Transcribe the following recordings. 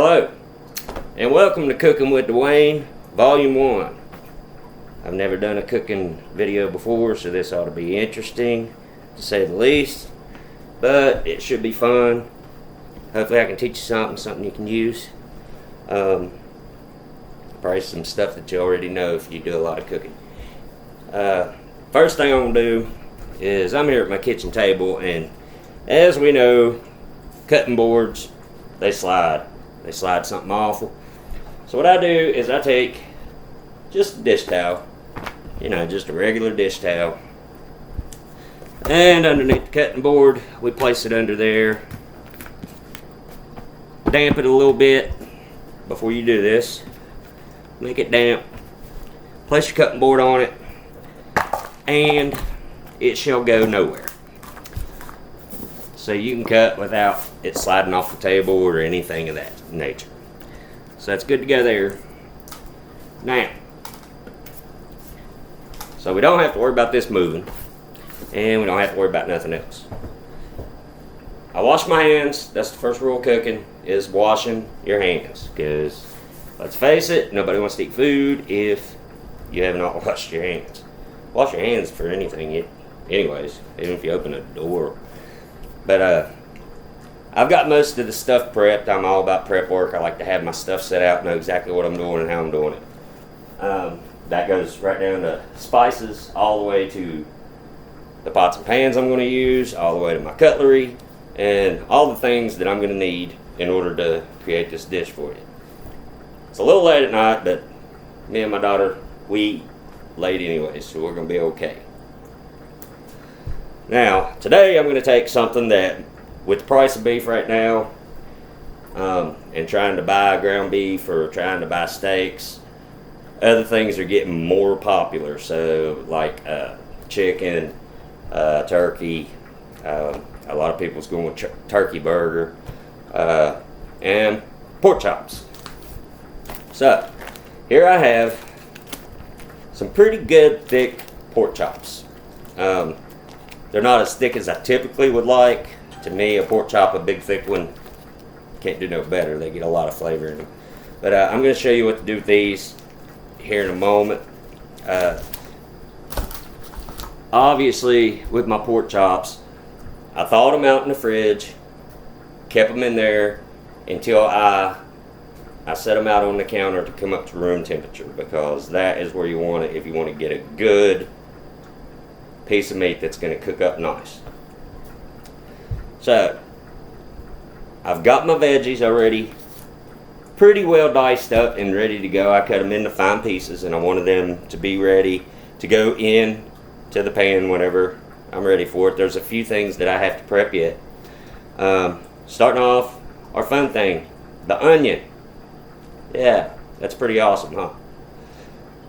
Hello, and welcome to Cooking with Dwayne, Volume 1. I've never done a cooking video before, so this ought to be interesting, to say the least. But it should be fun. Hopefully I can teach you something you can use. Probably some stuff that you already know if you do a lot of cooking. First thing I'm going to do is I'm here at my kitchen table, and as we know, cutting boards, they slide. They slide something awful. So what I do is I take just a dish towel, just a regular dish towel, and underneath the cutting board, we place it under there. Damp it a little bit before you do this. Make it damp. Place your cutting board on it, and it shall go nowhere. So you can cut without it sliding off the table or anything of that nature. So that's good to go there. Now, so we don't have to worry about this moving, and we don't have to worry about nothing else. I wash my hands. That's the first rule of cooking, is washing your hands. Because, let's face it, nobody wants to eat food if you have not washed your hands. Wash your hands for anything, anyways, even if you open a door. But I've got most of the stuff prepped. I'm all about prep work. I like to have my stuff set out, know exactly what I'm doing and how I'm doing it. That goes right down to spices, all the way to the pots and pans I'm going to use, all the way to my cutlery, and all the things that I'm going to need in order to create this dish for you. It's a little late at night, but me and my daughter, we eat late anyway, so we're going to be okay. Now, today I'm going to take something that, with the price of beef right now, and trying to buy ground beef or trying to buy steaks, other things are getting more popular. So, like chicken, turkey, a lot of people's going with turkey burger, and pork chops. So, here I have some pretty good thick pork chops. They're not as thick as I typically would like. To me, a pork chop, a big thick one, can't do no better. They get a lot of flavor in them. But I'm going to show you what to do with these here in a moment. Obviously, with my pork chops, I thawed them out in the fridge, kept them in there until I set them out on the counter to come up to room temperature, because that is where you want it if you want to get a good piece of meat that's going to cook up nice. So, I've got my veggies already pretty well diced up and ready to go. I cut them into fine pieces, and I wanted them to be ready to go in to the pan whenever I'm ready for it. There's a few things that I have to prep yet. Starting off, our fun thing, the onion. Yeah, that's pretty awesome, huh?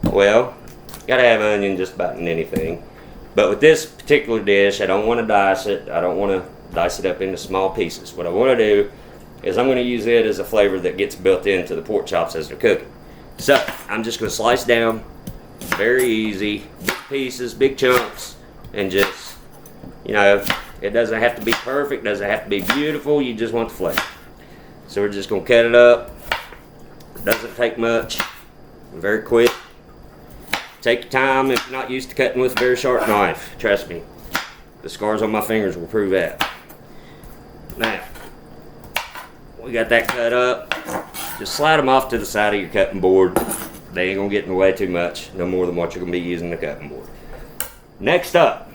Well, gotta have onion just about in anything. But with this particular dish, I don't want to dice it. I don't want to dice it up into small pieces. What I want to do is I'm going to use it as a flavor that gets built into the pork chops as they're cooking. So, I'm just going to slice down, very easy, big pieces, big chunks, and just, it doesn't have to be perfect, doesn't have to be beautiful, you just want the flavor. So we're just going to cut it up. It doesn't take much, very quick. Take your time if you're not used to cutting with a very sharp knife. Trust me, the scars on my fingers will prove that. Now, we got that cut up. Just slide them off to the side of your cutting board. They ain't gonna get in the way too much, no more than what you're gonna be using the cutting board. Next up,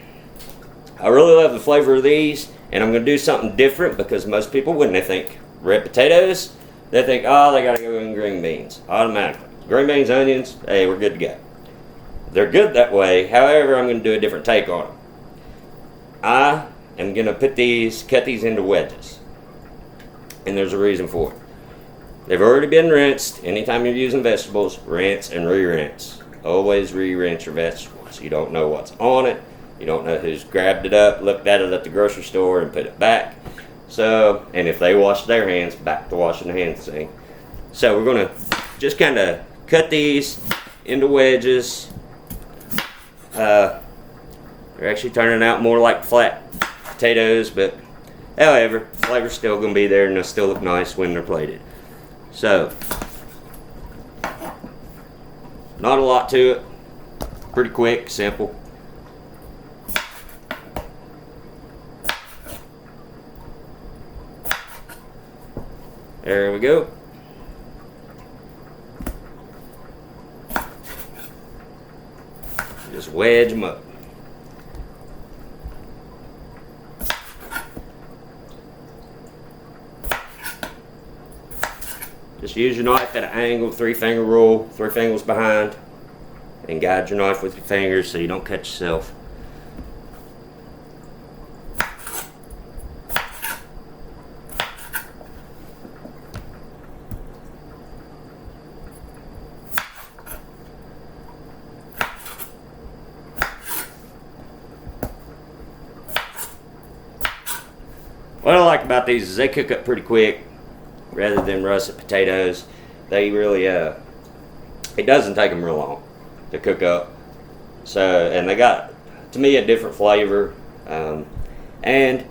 I really love the flavor of these, and I'm gonna do something different, because most people, when they think red potatoes, they think, oh, they gotta go in green beans automatically. Green beans, onions, hey, we're good to go. They're good that way. However, I'm going to do a different take on them. I am going to cut these into wedges. And there's a reason for it. They've already been rinsed. Anytime you're using vegetables, rinse and re-rinse. Always re-rinse your vegetables. You don't know what's on it. You don't know who's grabbed it up, looked at it at the grocery store, and put it back. So, and if they wash their hands, back to washing the hands thing. So we're going to just kind of cut these into wedges. They're actually turning out more like flat potatoes, but however, flavor's still going to be there, and they'll still look nice when they're plated. So, not a lot to it. Pretty quick, simple. There we go. Just wedge them up. Just use your knife at an angle, 3-finger rule, 3 fingers behind, and guide your knife with your fingers so you don't cut yourself. What I like about these is they cook up pretty quick rather than russet potatoes. They really, it doesn't take them real long to cook up. So, and they got, to me, a different flavor. And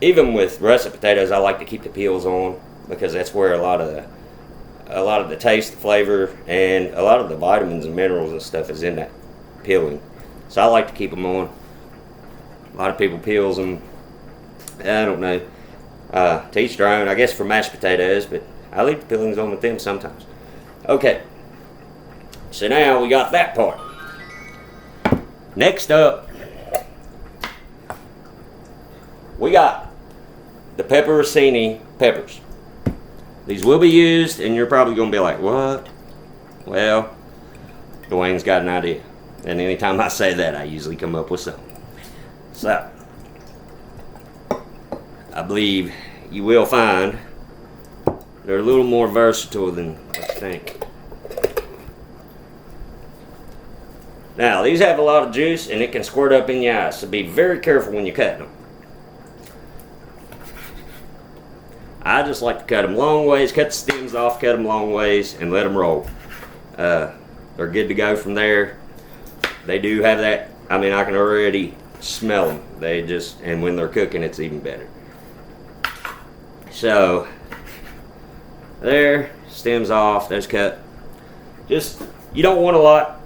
even with russet potatoes, I like to keep the peels on because that's where a lot of the taste, the flavor, and a lot of the vitamins and minerals and stuff is in that peeling. So I like to keep them on. A lot of people peels them. I don't know. To each their own, I guess, for mashed potatoes, but I leave the peelings on with them sometimes. Okay. So now we got that part. Next up, we got the pepperoncini peppers. These will be used, and you're probably going to be like, what? Well, Dwayne's got an idea. And anytime I say that, I usually come up with something. So, I believe you will find they're a little more versatile than what you think. Now, these have a lot of juice and it can squirt up in your eyes, so be very careful when you cut them. I just like to cut them long ways, cut the stems off, cut them long ways, and let them roll. They're good to go from there. They do have that, I mean, I can already smell them. They just, and when they're cooking, it's even better. So, there, stems off, those cut. Just, you don't want a lot,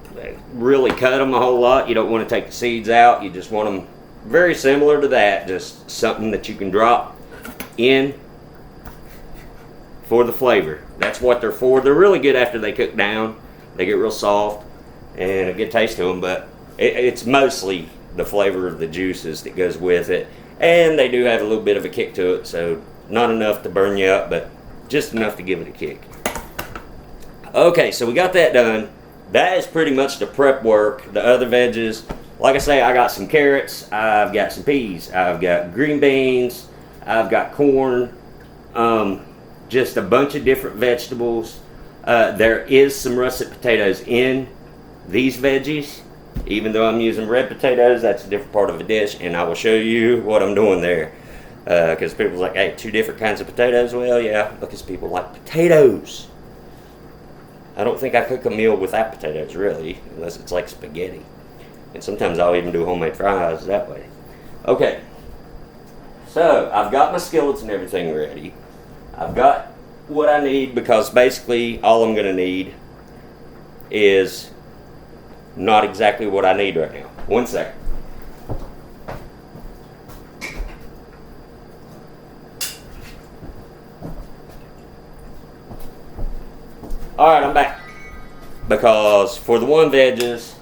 really cut them a whole lot. You don't want to take the seeds out. You just want them very similar to that, just something that you can drop in for the flavor. That's what they're for. They're really good after they cook down. They get real soft and a good taste to them, but it's mostly the flavor of the juices that goes with it. And they do have a little bit of a kick to it, so not enough to burn you up, but just enough to give it a kick. Okay, so we got that done. That is pretty much the prep work. The other veggies, like I say, I got some carrots, I've got some peas, I've got green beans, I've got corn, just a bunch of different vegetables. There is some russet potatoes in these veggies. Even though I'm using red potatoes, that's a different part of the dish, and I will show you what I'm doing there. Because people's like, hey, 2 different kinds of potatoes? Well, yeah, because people like potatoes. I don't think I cook a meal without potatoes, really, unless it's like spaghetti. And sometimes I'll even do homemade fries that way. Okay, so I've got my skillets and everything ready. I've got what I need, because basically all I'm going to need is not exactly what I need right now. 1 second. Alright, I'm back. Because for the one veggies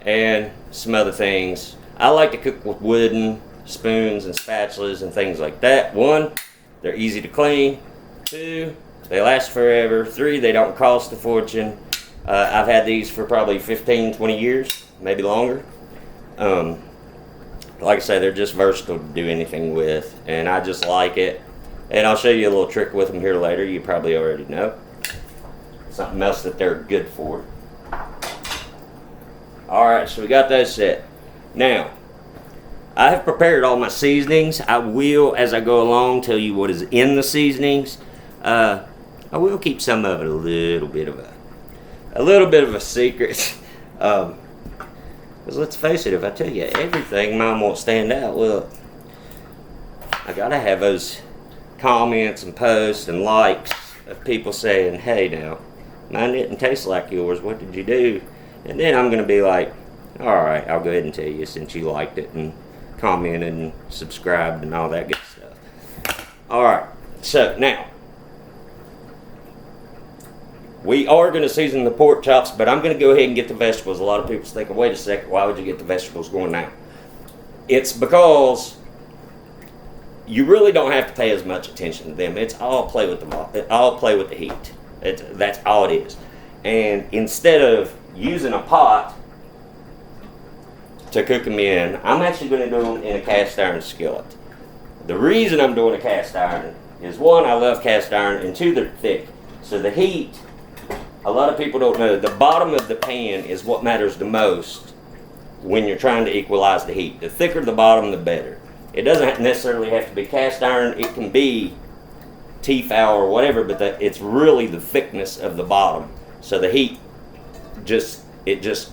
and some other things, I like to cook with wooden spoons and spatulas and things like that. 1, they're easy to clean. 2, they last forever. 3, they don't cost a fortune. I've had these for probably 15, 20 years, maybe longer. Like I say, they're just versatile to do anything with, and I just like it. And I'll show you a little trick with them here later. You probably already know. Something else that they're good for. Alright, so we got those set. Now, I have prepared all my seasonings. I will, as I go along, tell you what is in the seasonings. I will keep some of it a little bit of a secret. Because let's face it, if I tell you everything, mine won't stand out. Well, I gotta have those comments and posts and likes of people saying, hey now, mine didn't taste like yours, what did you do? And then I'm going to be like, alright, I'll go ahead and tell you since you liked it and commented and subscribed and all that good stuff. Alright, so now, we are going to season the pork chops, but I'm going to go ahead and get the vegetables. A lot of people think, wait a second, why would you get the vegetables going now? It's because you really don't have to pay as much attention to them. It's all play with the heat. That's all it is. And instead of using a pot to cook them in, I'm actually going to do them in a cast iron skillet. The reason I'm doing a cast iron is, one, I love cast iron, and two, they're thick. So the heat, a lot of people don't know, the bottom of the pan is what matters the most when you're trying to equalize the heat. The thicker the bottom, the better. It doesn't necessarily have to be cast iron. It can be Tefal or whatever, but it's really the thickness of the bottom. So the heat just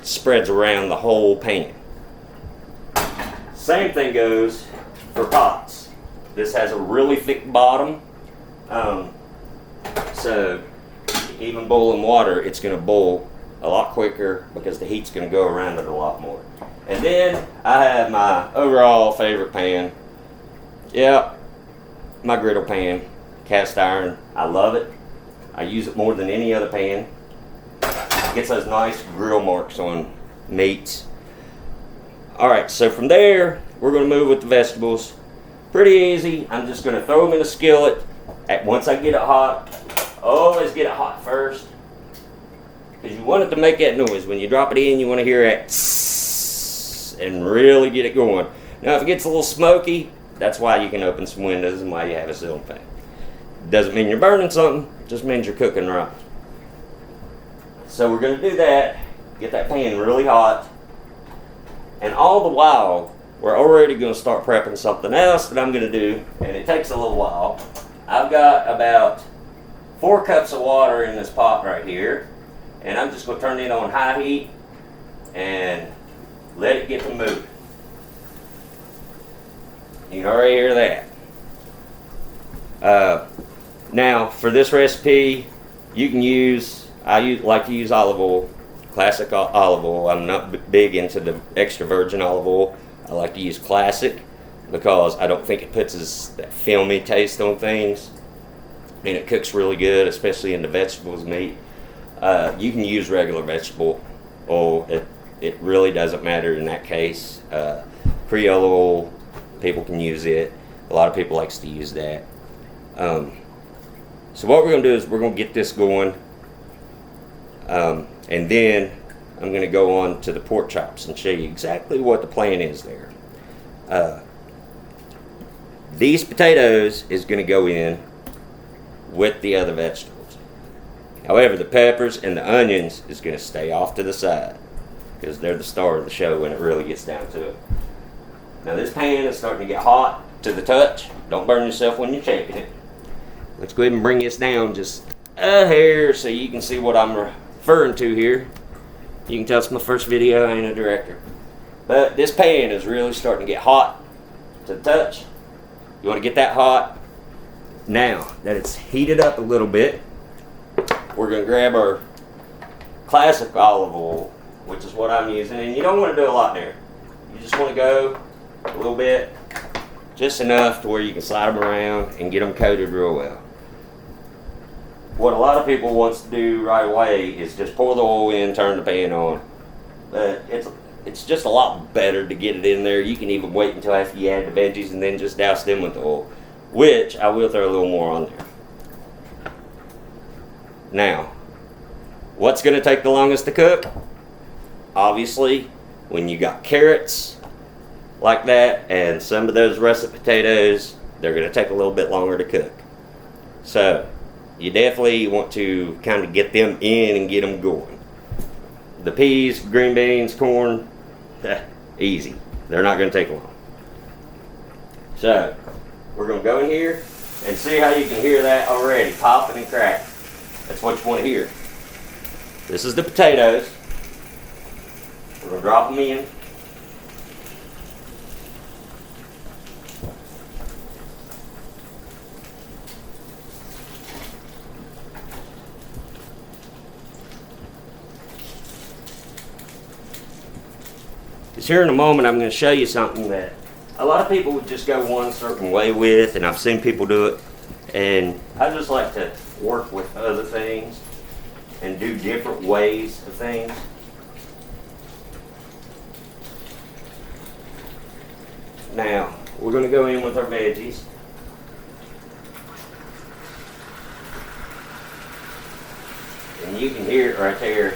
spreads around the whole pan. Same thing goes for pots. This has a really thick bottom, so even boiling water, it's going to boil a lot quicker because the heat's going to go around it a lot more. And then I have my overall favorite pan. Yeah, my griddle pan, cast iron. I love it. I use it more than any other pan. It gets those nice grill marks on meats. Alright, so from there, we're going to move with the vegetables. Pretty easy. I'm just going to throw them in a skillet. Once I get it hot, always get it hot first. Because you want it to make that noise. When you drop it in, you want to hear that tss and really get it going. Now, if it gets a little smoky, that's why you can open some windows and why you have a ceiling fan. Doesn't mean you're burning something, just means you're cooking right. So we're going to do that, get that pan really hot, and all the while, we're already going to start prepping something else that I'm going to do, and it takes a little while. I've got about 4 cups of water in this pot right here, and I'm just going to turn it on high heat and let it get to moving. You can already hear that. Now, for this recipe, you can like to use olive oil, classic olive oil. I'm not big into the extra virgin olive oil. I like to use classic because I don't think it puts that filmy taste on things, and it cooks really good, especially in the vegetables meat. You can use regular vegetable oil. It really doesn't matter in that case. Creole oil, people can use it. A lot of people likes to use that. So what we're going to do is we're going to get this going, and then I'm going to go on to the pork chops and show you exactly what the plan is there. These potatoes is going to go in with the other vegetables. However, the peppers and the onions is going to stay off to the side because they're the star of the show when it really gets down to it. Now this pan is starting to get hot to the touch. Don't burn yourself when you're checking it. Let's go ahead and bring this down just a hair so you can see what I'm referring to here. You can tell it's my first video, I ain't a director. But this pan is really starting to get hot to the touch. You want to get that hot. Now that it's heated up a little bit, we're going to grab our classic olive oil, which is what I'm using. And you don't want to do a lot there. You just want to go a little bit, just enough to where you can slide them around and get them coated real well. What a lot of people wants to do right away is just pour the oil in, turn the pan on. But it's just a lot better to get it in there. You can even wait until after you add the veggies and then just douse them with the oil, which I will throw a little more on there. Now, what's going to take the longest to cook? Obviously, when you got carrots like that and some of those russet potatoes, they're going to take a little bit longer to cook. So, you definitely want to kind of get them in and get them going. The peas, green beans, corn, easy. They're not going to take long. So, we're going to go in here and see how you can hear that already, popping and cracking. That's what you want to hear. This is the potatoes. We're going to drop them in. So here in a moment, I'm going to show you something that a lot of people would just go one certain way with, and I've seen people do it. And I just like to work with other things and do different ways of things. Now, we're going to go in with our veggies. And you can hear it right there.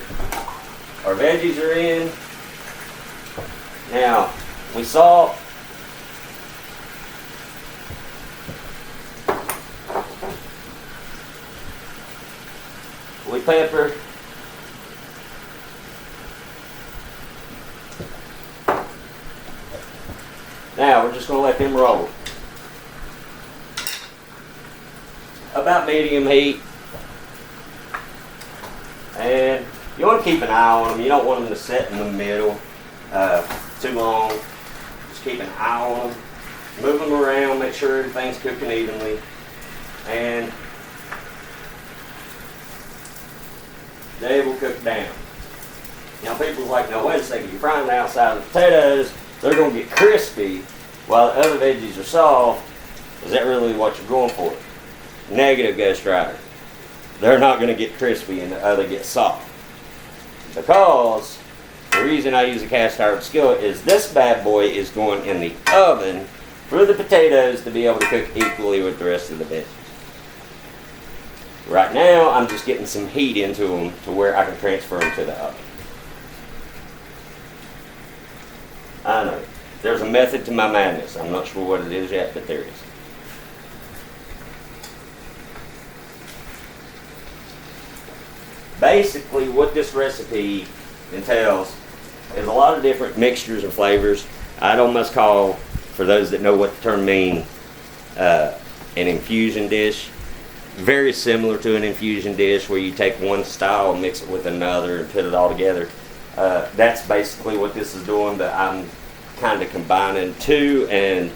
Our veggies are in. Now, we salt. We pepper. Now, we're just going to let them roll. About medium heat. And you want to keep an eye on them. You don't want them to set in the middle too long. Just keep an eye on them. Move them around, make sure everything's cooking evenly. And they will cook down. Now people's like, no, wait a second, you're frying the outside of the potatoes, they're going to get crispy while the other veggies are soft. Is that really what you're going for? Negative, Ghost Rider. They're not going to get crispy and the other gets soft. Because the reason I use a cast iron skillet is this bad boy is going in the oven for the potatoes to be able to cook equally with the rest of the veggies. Right now, I'm just getting some heat into them to where I can transfer them to the oven. I know. There's a method to my madness. I'm not sure what it is yet, but there is. Basically, what this recipe entails is a lot of different mixtures and flavors. I'd almost call, for those that know what the term means, an infusion dish. Very similar to an infusion dish where you take one style and mix it with another and put it all together. That's basically what this is doing, but I'm kind of combining two, and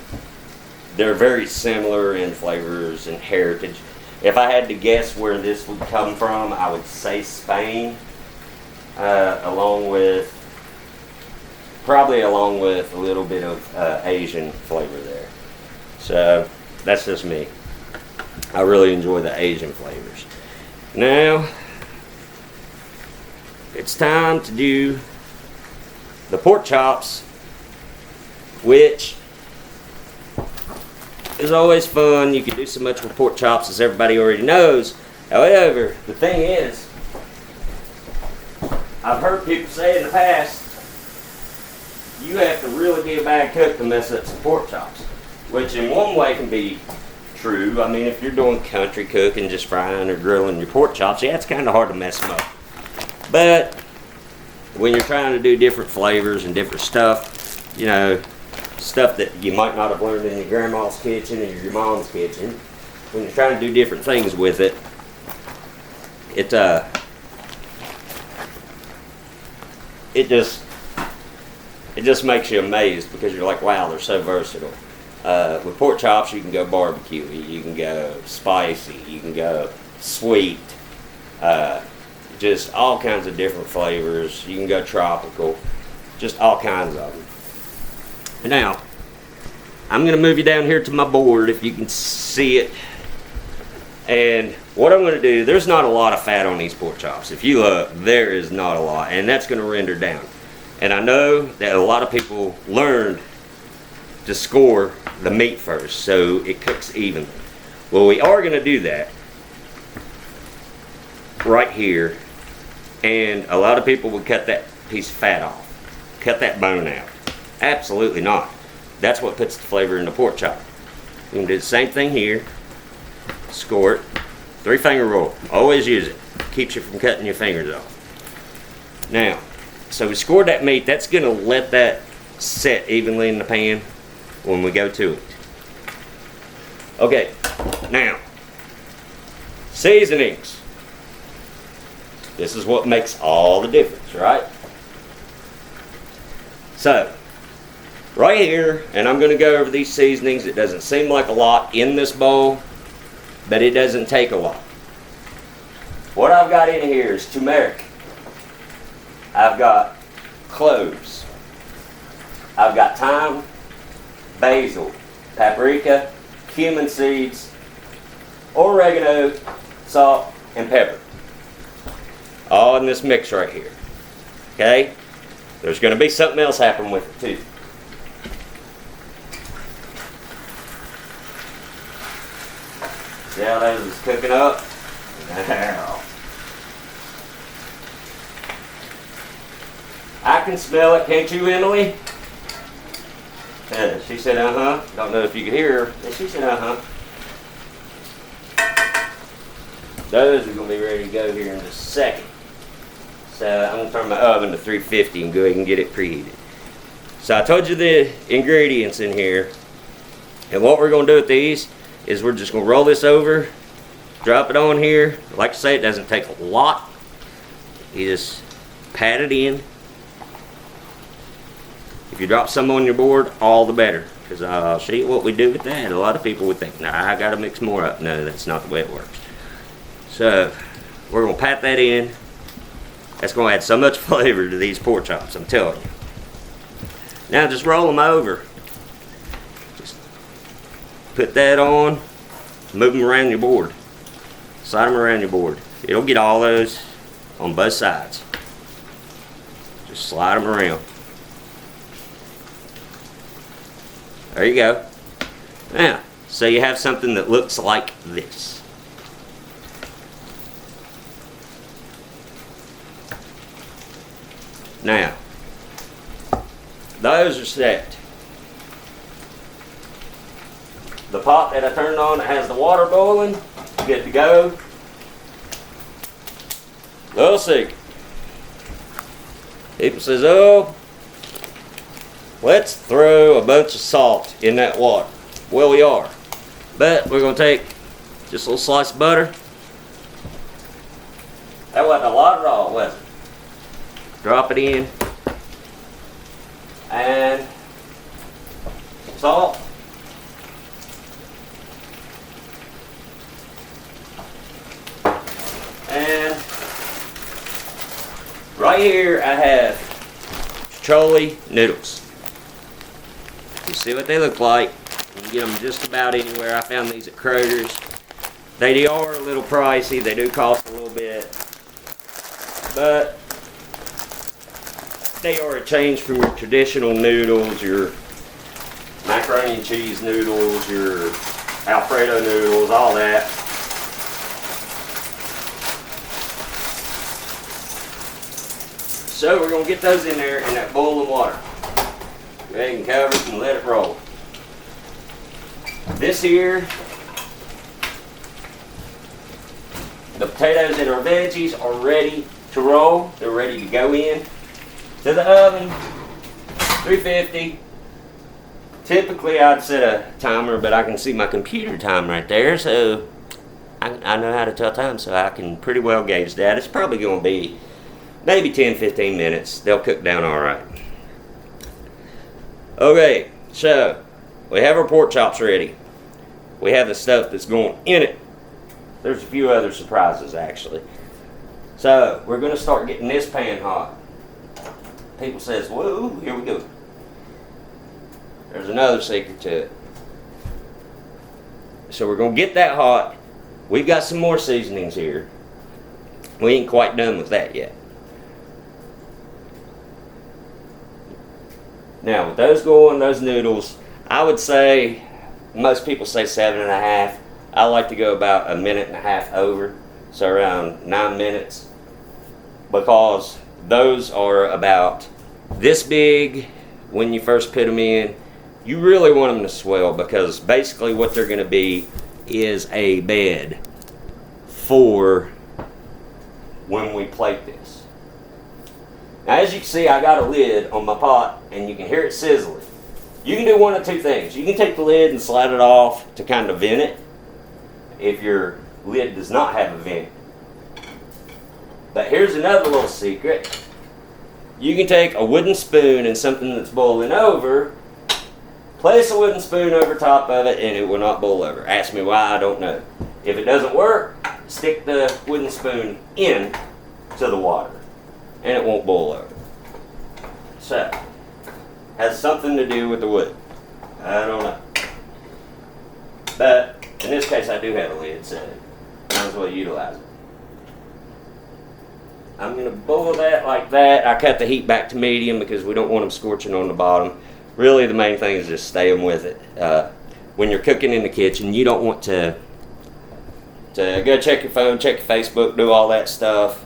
they're very similar in flavors and heritage. If I had to guess where this would come from, I would say Spain, along with a little bit of Asian flavor there. So that's just me. I really enjoy the Asian flavors. Now, it's time to do the pork chops, which is always fun. You can do so much with pork chops, as everybody already knows. However, the thing is, I've heard people say in the past, you have to really be a bad cook to mess up some pork chops, which in one way can be true. I mean, if you're doing country cooking, just frying or grilling your pork chops, yeah, it's kind of hard to mess them up. But when you're trying to do different flavors and different stuff, you know, stuff that you might not have learned in your grandma's kitchen or your mom's kitchen, when you're trying to do different things with it, it just makes you amazed, because you're like, wow, they're so versatile. With pork chops, you can go barbecue, you can go spicy, you can go sweet, just all kinds of different flavors. You can go tropical, just all kinds of them. Now, I'm going to move you down here to my board if you can see it. And what I'm going to do, there's not a lot of fat on these pork chops. If you look, there is not a lot, and that's going to render down. And I know that a lot of people learned to score the meat first so it cooks evenly. Well, we are going to do that right here, and a lot of people would cut that piece of fat off, cut that bone out. Absolutely not. That's what puts the flavor in the pork chop. You can do the same thing here. Score it. 3-finger roll. Always use it. Keeps you from cutting your fingers off. Now, so we scored that meat. That's going to let that set evenly in the pan when we go to it. Okay, now, seasonings. This is what makes all the difference, right? So, right here, and I'm going to go over these seasonings. It doesn't seem like a lot in this bowl, but it doesn't take a lot. What I've got in here is turmeric. I've got cloves. I've got thyme, basil, paprika, cumin seeds, oregano, salt, and pepper. All in this mix right here. Okay? There's going to be something else happen with it too. See how that is cooking up? Now. I can smell it, can't you, Emily? She said, uh-huh. Don't know if you could hear her, but she said, uh-huh. Those are going to be ready to go here in just a second. So I'm going to turn my oven to 350 and go ahead and get it preheated. So I told you the ingredients in here. And what we're going to do with these is we're just going to roll this over, drop it on here. Like I say, it doesn't take a lot. You just pat it in. If you drop some on your board, all the better. Because I'll show you what we do with that. A lot of people would think, nah, I got to mix more up. No, that's not the way it works. So we're going to pat that in. That's going to add so much flavor to these pork chops, I'm telling you. Now just roll them over. Just put that on. Move them around your board. Slide them around your board. It'll get all those on both sides. Just slide them around. There you go. Now, so you have something that looks like this. Now, those are set. The pot that I turned on that has the water boiling, good to go. Little secret. People says, oh, let's throw a bunch of salt in that water. Well, we are. But we're going to take just a little slice of butter. That wasn't a lot at all, was it? Drop it in. And salt. And right here I have chole noodles. You see what they look like. You can get them just about anywhere. I found these at Kroger's. They are a little pricey. They do cost a little bit. But they are a change from your traditional noodles, your macaroni and cheese noodles, your Alfredo noodles, all that. So we're going to get those in there in that bowl of water. Go ahead and cover it and let it roll. This here, the potatoes and our veggies are ready to roll. They're ready to go in to the oven, 350. Typically I'd set a timer, but I can see my computer time right there, so I know how to tell time, so I can pretty well gauge that. It's probably going to be maybe 10-15 minutes. They'll cook down all right. Okay, so we have our pork chops ready. We have the stuff that's going in it. There's a few other surprises actually. So we're going to start getting this pan hot. People says, whoa, here we go. There's another secret to it. So we're going to get that hot. We've got some more seasonings here. We ain't quite done with that yet. Now with those going, those noodles, I would say, most people say 7.5. I like to go about 1.5 minutes over. So around 9 minutes. Because those are about this big when you first put them in. You really want them to swell because basically what they're going to be is a bed for when we plate this. Now as you can see, I got a lid on my pot and you can hear it sizzling. You can do one of two things. You can take the lid and slide it off to kind of vent it if your lid does not have a vent. But here's another little secret. You can take a wooden spoon and something that's boiling over, place a wooden spoon over top of it and it will not boil over. Ask me why, I don't know. If it doesn't work, stick the wooden spoon in to the water and it won't boil over. So, has something to do with the wood. I don't know. But in this case, I do have a lid, so might as well utilize it. I'm going to boil that like that. I cut the heat back to medium because we don't want them scorching on the bottom. Really, the main thing is just stay them with it. When you're cooking in the kitchen, you don't want to go check your phone, check your Facebook, do all that stuff,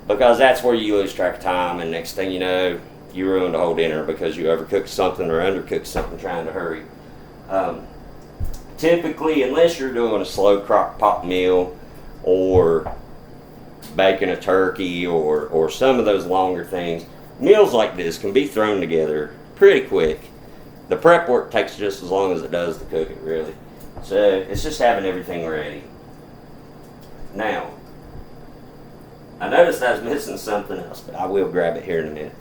because that's where you lose track of time, and next thing you know, you ruined the whole dinner because you overcooked something or undercooked something trying to hurry. Typically, unless you're doing a slow crock pot meal or baking a turkey or some of those longer things, meals like this can be thrown together pretty quick. The prep work takes just as long as it does the cooking, really. So it's just having everything ready. Now, I noticed I was missing something else, but I will grab it here in a minute.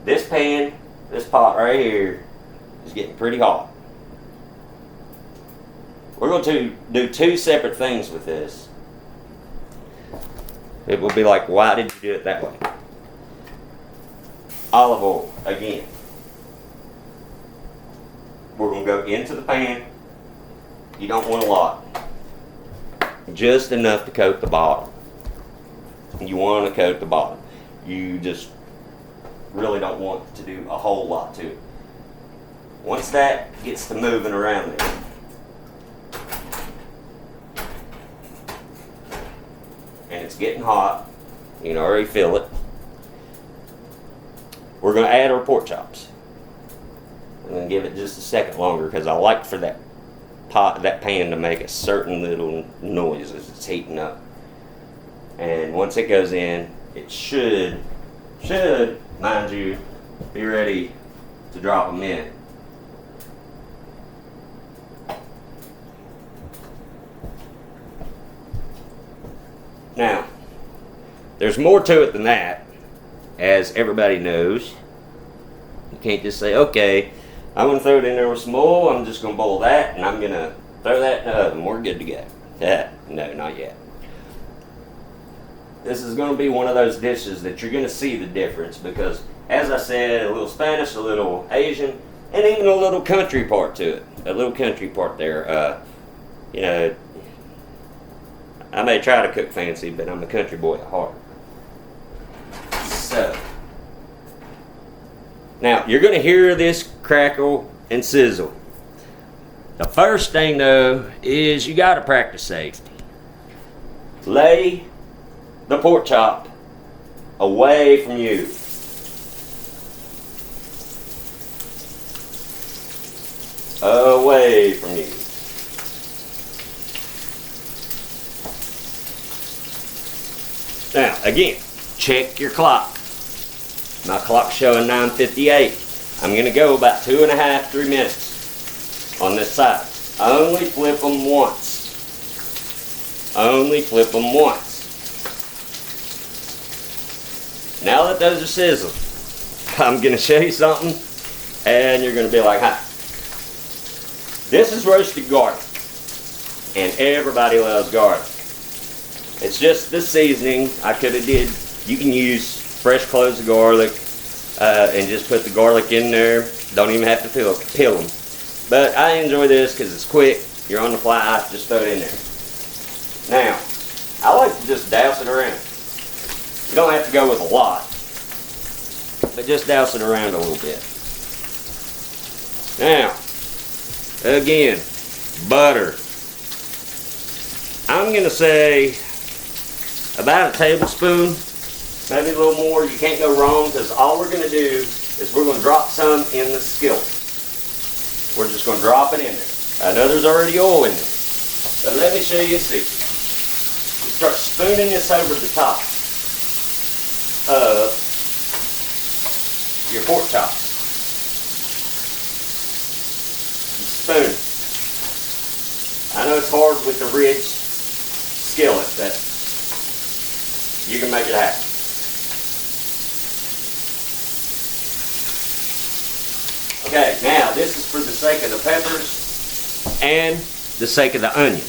This pan, this pot right here, is getting pretty hot. We're going to do two separate things with this. It will be like, why did you do it that way? Olive oil, again. We're going to go into the pan. You don't want a lot. Just enough to coat the bottom. You want to coat the bottom. You just really don't want to do a whole lot to it. Once that gets to moving around there, and it's getting hot, you can already feel it, we're going to add our pork chops. I'm going to give it just a second longer because I like for that pan to make a certain little noise as it's heating up. And once it goes in, it should, mind you, be ready to drop them in. Now, there's more to it than that, as everybody knows. You can't just say, okay, I'm going to throw it in there with some oil, I'm just going to boil that, and I'm going to throw that in the oven, we're good to go. No, not yet. This is going to be one of those dishes that you're going to see the difference because, as I said, a little Spanish, a little Asian, and even a little country part to it. A little country part there. You know, I may try to cook fancy, but I'm a country boy at heart. So, now, you're going to hear this crackle and sizzle. The first thing, though, is you got to practice safety. Lay the pork chop away from you. Away from you. Now, again, check your clock. My clock's showing 9:58. I'm going to go about 2.5, 3 minutes on this side. Only flip them once. Only flip them once. Now that those are sizzling, I'm going to show you something, and you're going to be like, hi. This is roasted garlic, and everybody loves garlic. It's just the seasoning. You can use fresh cloves of garlic and just put the garlic in there. Don't even have to peel them. But I enjoy this because it's quick. You're on the fly, just throw it in there. Now, I like to just douse it around. You don't have to go with a lot, but just douse it around a little bit. Now, again, butter. I'm going to say about a tablespoon, maybe a little more. You can't go wrong because all we're going to do is we're going to drop some in the skillet. We're just going to drop it in there. I know there's already oil in there, but let me show you a secret. You start spooning this over the top of your pork chops. You spoon it. I know it's hard with the ridge skillet, but you can make it happen. Okay, now this is for the sake of the peppers and the sake of the onion.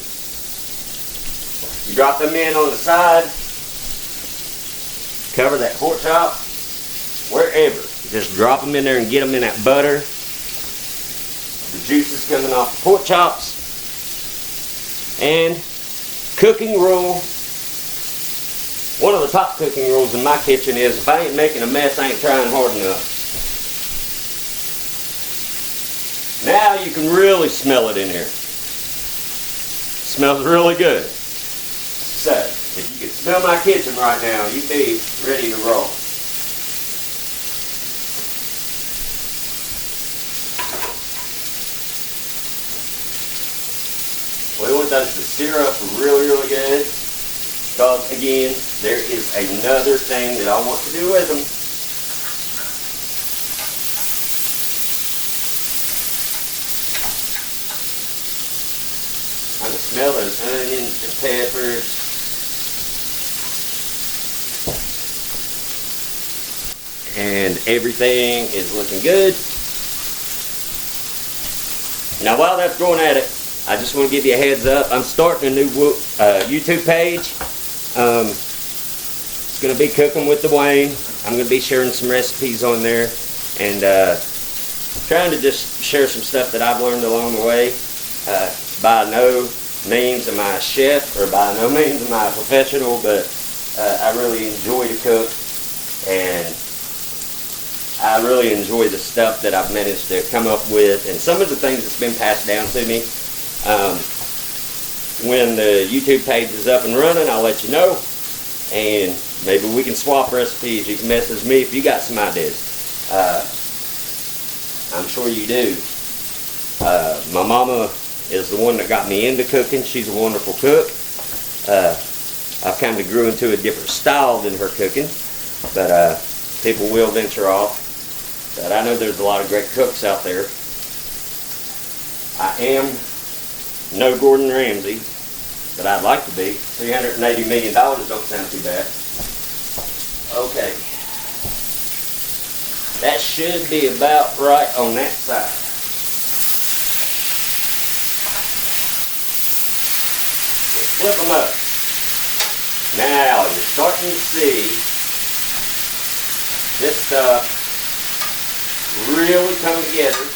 You drop them in on the side. Cover that pork chop wherever. Just drop them in there and get them in that butter. The juices coming off the pork chops. And cooking rule. One of the top cooking rules in my kitchen is if I ain't making a mess, I ain't trying hard enough. Now you can really smell it in here. Smells really good. So, if you can smell my kitchen right now, you'd be ready to roll. We want those to sear up really, really good. Because, again, there is another thing that I want to do with them. I can smell those onions and peppers. And everything is looking good. Now while that's going at it, I just want to give you a heads up. I'm starting a new YouTube page. It's going to be Cooking with Dwayne. I'm going to be sharing some recipes on there. And trying to just share some stuff that I've learned along the way. By no means am I a chef, or by no means am I a professional, but I really enjoy to cook, and I really enjoy the stuff that I've managed to come up with, and some of the things that's been passed down to me. When the YouTube page is up and running, I'll let you know, and maybe we can swap recipes. You can message me if you got some ideas. I'm sure you do. My mama is the one that got me into cooking. She's a wonderful cook. I kind of grew into a different style than her cooking, but people will venture off. But I know there's a lot of great cooks out there. I am no Gordon Ramsay, but I'd like to be. $380 million don't sound too bad. Okay. That should be about right on that side. Flip them up. Now you're starting to see this stuff really come together.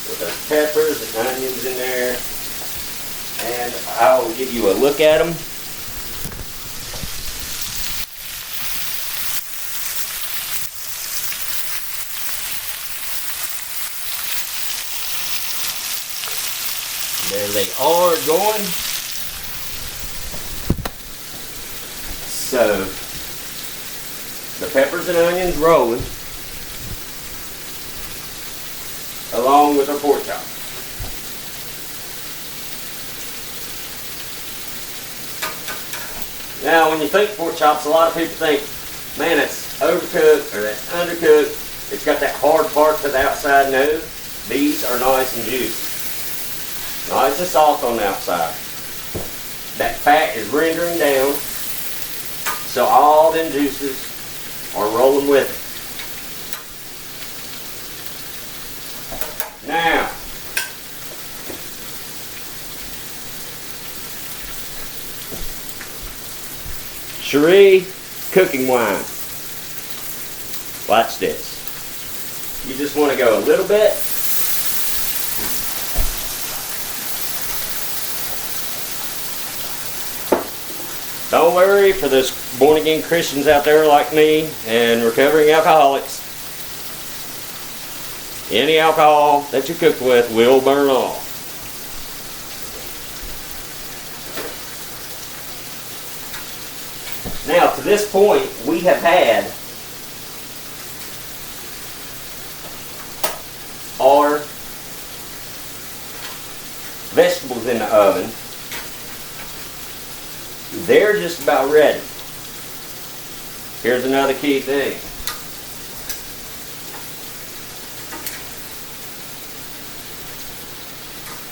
With those peppers and onions in there, and I'll give you a look at them. There they are going. So the peppers and onions rolling, along with our pork chop. Now, when you think pork chops, a lot of people think, man, that's overcooked or that's undercooked. It's got that hard part to the outside. No, these are nice and juicy. Nice and soft on the outside. That fat is rendering down, so all them juices are rolling with it. Now, Cherie cooking wine. Watch this. You just want to go a little bit. Don't worry, for those born-again Christians out there like me and recovering alcoholics, any alcohol that you cook with will burn off. Now, to this point, we have had our vegetables in the oven. They're just about ready. Here's another key thing.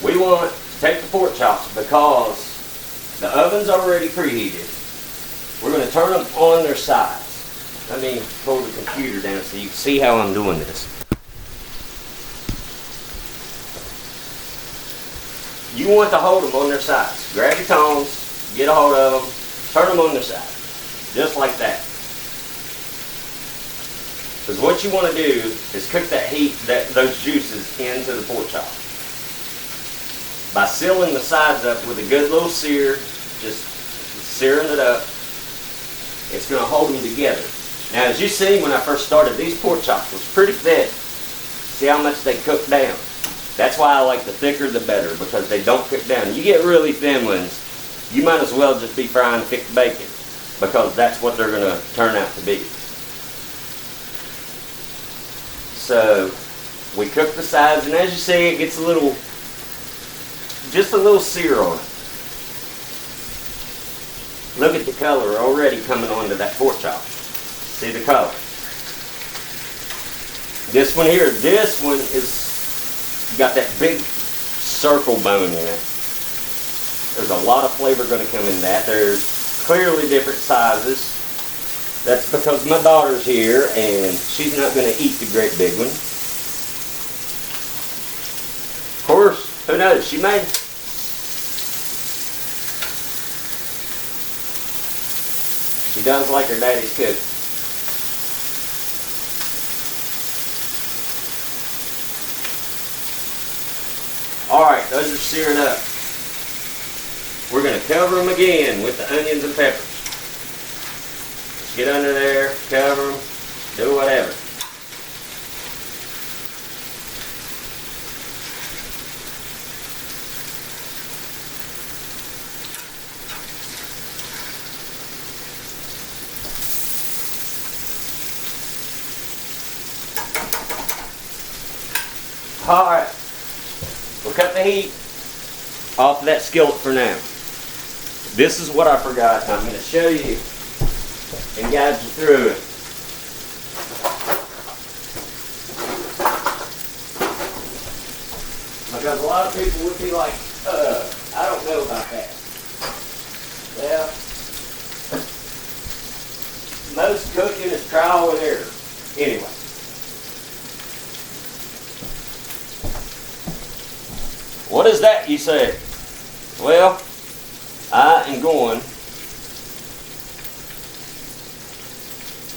We want to take the pork chops, because the oven's already preheated. we're going to turn them on their sides. Let me pull the computer down so you can see how I'm doing this. You want to hold them on their sides. Grab your tongs, get a hold of them, turn them on their side. Just like that. Because what you want to do is cook that heat, those juices into the pork chop. By sealing the sides up with a good little sear, just searing it up, it's going to hold them together. Now, as you see, when I first started, these pork chops was pretty thick. See how much they cook down? That's why I like the thicker the better, because they don't cook down. You get really thin ones, you might as well just be frying thick bacon, because that's what they're going to turn out to be. So, we cook the sides, and as you see, it gets a little, just a little sear on it. Look at the color already coming onto that pork chop. See the color. This one here, this one is got that big circle bone in it. There's a lot of flavor going to come in that. There's clearly different sizes. That's because my daughter's here and she's not going to eat the great big one. Of course, who knows? She may. She does like her daddy's cooking. Alright, those are seared up. We're going to cover them again with the onions and peppers. Just get under there, cover them, do whatever. Alright. We'll cut the heat off of that skillet for now. This is what I forgot. I'm going to show you and guide you through it. Because a lot of people would be like, I don't know about that. Well, most cooking is trial and error. Anyway. What is that, you say? Well, I am going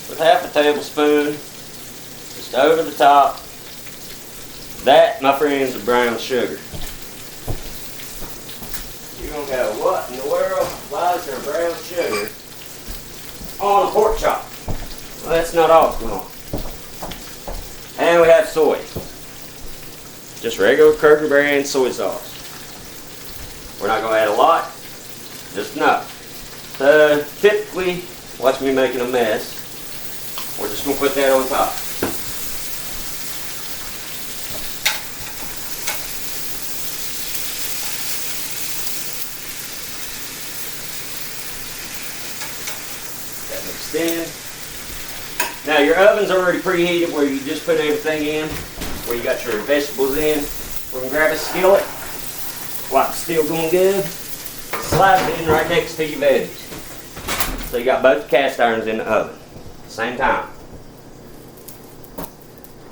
with half a tablespoon, just over the top. That, my friends, is brown sugar. You're going to go, what in the world? Why is there brown sugar on a pork chop? Well, that's not all it's going on. And we have soy. Just regular Kroger brand soy sauce. We're not going to add a lot, just enough. So typically, watch me making a mess. We're just going to put that on top. That mixed in. Now your oven's already preheated where you just put everything in. Where you got your vegetables in. We're going to grab a skillet while it's still going good. Slide it in right next to your veggies. So you got both cast irons in the oven at the same time.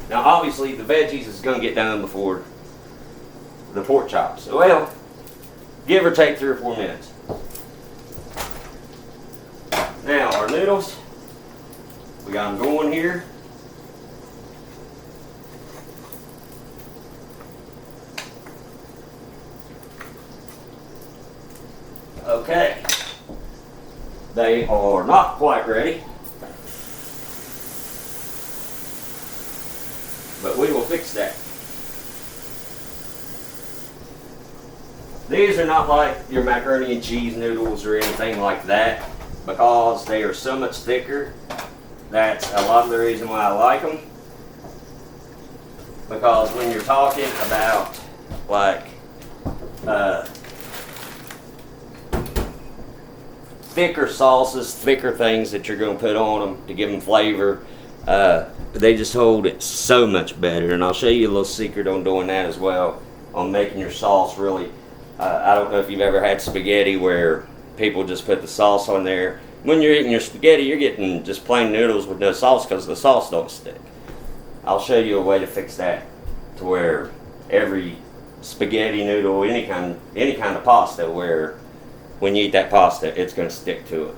Now obviously the veggies is going to get done before the pork chops. Well, give or take 3 or 4 minutes. Now our noodles, we got them going here. Okay, they are not quite ready, but we will fix that. These are not like your macaroni and cheese noodles or anything like that, because they are so much thicker. That's a lot of the reason why I like them, because when you're talking about like thicker sauces, thicker things that you're going to put on them to give them flavor, they just hold it so much better. And I'll show you a little secret on doing that as well, on making your sauce really, I don't know if you've ever had spaghetti where people just put the sauce on there when you're eating your spaghetti, you're getting just plain noodles with no sauce because the sauce don't stick. I'll show you a way to fix that to where every spaghetti noodle, any kind of pasta, where when you eat that pasta, it's going to stick to it.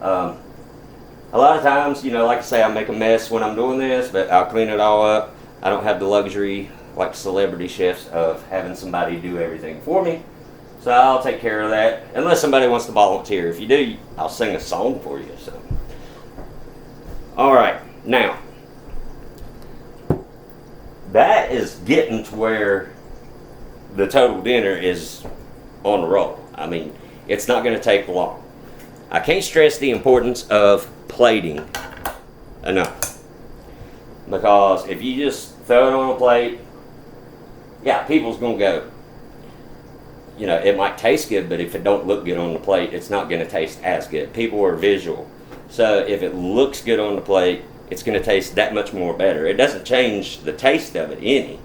A lot of times, like I say, I make a mess when I'm doing this, but I'll clean it all up. I don't have the luxury, like celebrity chefs, of having somebody do everything for me. So I'll take care of that, unless somebody wants to volunteer. If you do, I'll sing a song for you. So, all right, now that is getting to where the total dinner is on the roll. I mean, it's not going to take long. I can't stress the importance of plating enough, because if you just throw it on a plate, yeah, people's going to go. It might taste good, but if it don't look good on the plate, it's not going to taste as good. People are visual. So if it looks good on the plate, it's going to taste that much more better. It doesn't change the taste of it any,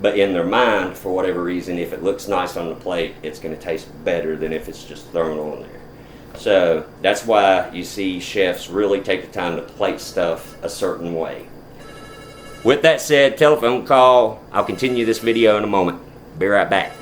but in their mind, for whatever reason, if it looks nice on the plate, it's going to taste better than if it's just thrown on there. So that's why you see chefs really take the time to plate stuff a certain way. With that said, telephone call. I'll continue this video in a moment. Be right back.